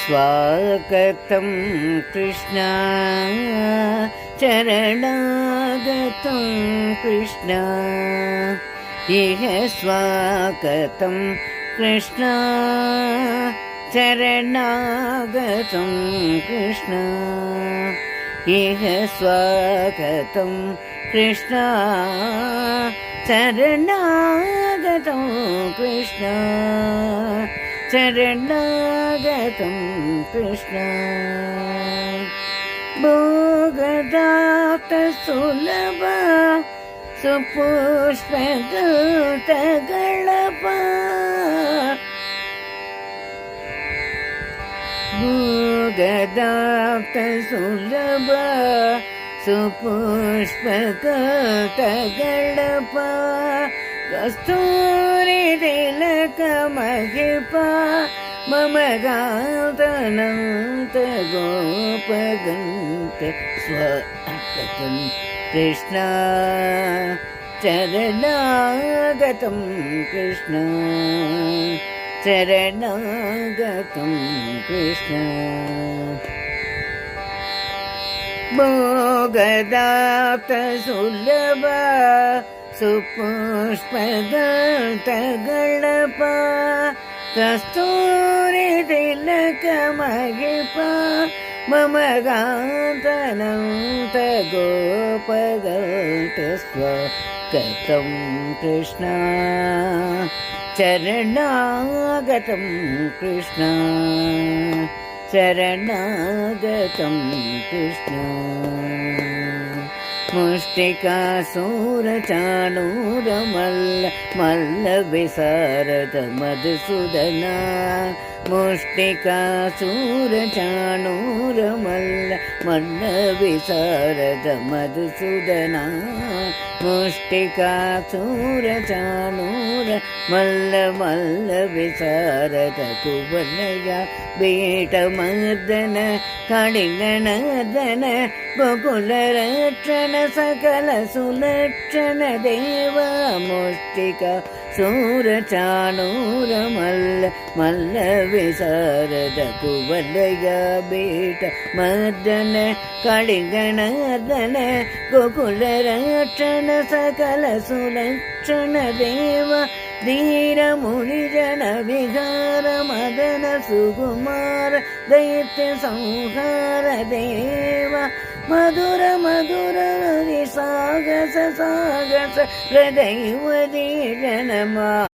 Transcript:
स्वागतं कृष्ण चरणागतं कृष्ण इह स्वागतं कृष्ण चरणागतं कृष्ण इह स्वागतं कृष्ण चरणागतं कृष्ण चरणागतं कृष्ण भोगदात सुलभ सुपुष्पगतगणप भोगदात सुलभ सुपुष्पगतगणप कस्तूरी तिलक महिप मम गातनन्त गोपगन्त स्वागतं कृष्ण चरणागतं कृष्ण चरणागतं कृष्ण भोगदात सुलभ सुपुष्पगतगणप कस्तूरी तिलक महिप मम गातनन्त गोपगन्त स्वागतं कृष्ण चरणागतं कृष्ण चरणागतं कृष्ण मुष्टिकासूरचाणूरमल्ल मल्ल विशारद मधुसूदना मुष्टिकासूरचाणूरमल्ल मल्ल विशारद मधुसूदना मुष्टिकासूरचाणूर मल्ल मल्ल विशारद कुवलय बीटमर्दन कडिगणदन गोकुलरक्षण सकल सुलक्षण देव मुष्टिका सूरचाणूर मल्ल मल्ल विशारद कुवलय बीट मर्दन कडिगणदन गोकुलरक्षण सकल सुलक्षण देव धीर मुनिजन विहार मदन सुकुमार दैत्य संहार देव मधुर मधुर सागस सागस हृदय जनमा